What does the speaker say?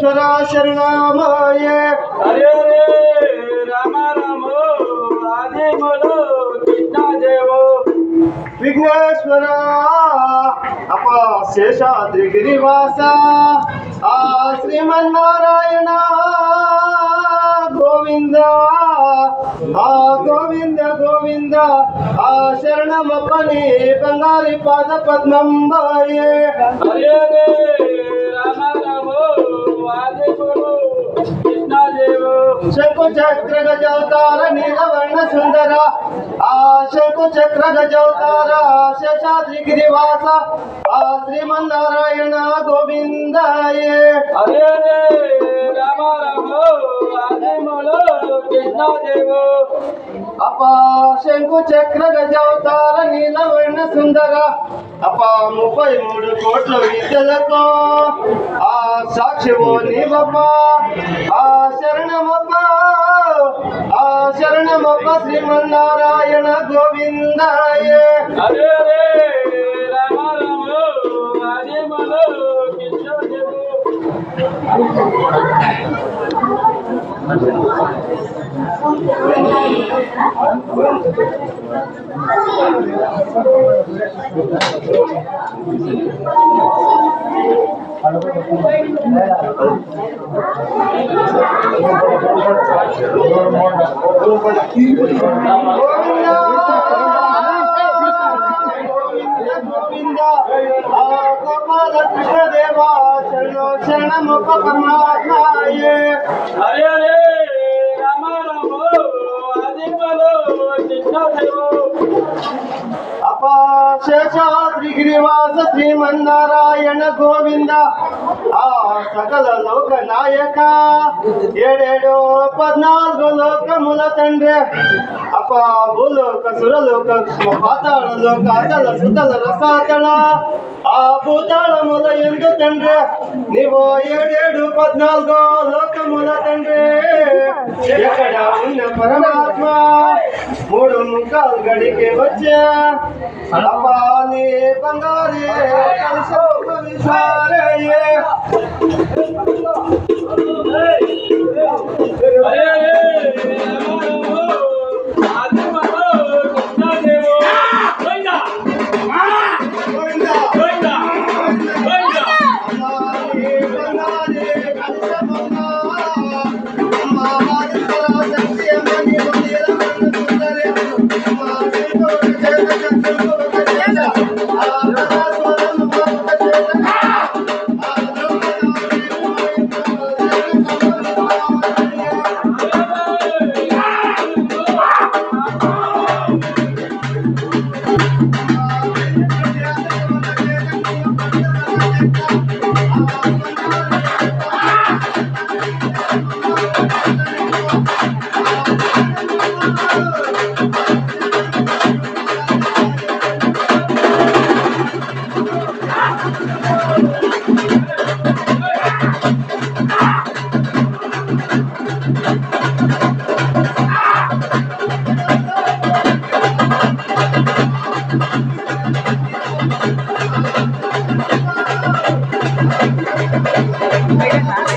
విఘ్నేశ్వర శరణమయే. హరే హరే రామ రామ ఆదిములు కృష్ణదేవో. విఘ్నేశ్వర అప శేషాద్రి గిరివాస ఆ శ్రీమన్నారాయణ గోవింద ఆ గోవింద గోవింద ఆ శరణమప్పని బంగారి పాద పద్మం బాయే. హరే హరే రామ రామ ఆదిములు కృష్ణదేవో. శంకు చక్ర గజవతార నీలవర్ణ సుందర ఆ శంకు చక్ర గజవతార శేషాద్రి గిరివాస ఆ శ్రీమన్నారాయణ గోవిందాయే. హరే హరే రామ రామ ఆదిములు కృష్ణదేవో. అప శంకు చక్ర గజవతార నీలవర్ణ సుందర అప 33 కోట్ల విద్యలతో ఆ సాక్షివో నీవప్ప ఆ శరణమప్ప ఆ శరణమప్ప శ్రీమన్నారాయణ గోవిందాయే. హరే హరే రామ రామ ఆదిములు కృష్ణదేవో. గోపాల కృష్ణదేవా శరణమప్ప పరమాత్మాయే. హరే హరే రామ రామ ఆదిములు కృష్ణదేవో. అప శేషాద్రి గిరివాస శ్రీమన్నారాయణ గోవింద ఆ సకల లోక నాయక 14 లోకముల తండ్రి అప భూలోక సురలోక పాతాళ లోక అతల సుతల రసాతల ఆ భూతాళముల ఎందు తండ్రి నీవో 14 లోకముల తండ్రి. ఎక్కడ ఉన్న పరమాత్మ 3 ముఖాలు గడికి వచ్చా అపాని బంగారే కలిసోపవిసారయే. హరే హరే రామ రామ ఆదిములు కృష్ణదేవో. గోవిందా గోవిందా గోవిందా గోవిందా. అపాని బంగారే కలిసోపవిసారయే. అమ్మావారి సరస్వతి అమ్మని నీలవర్ణ సుందరి అమ్మావారి Oigan,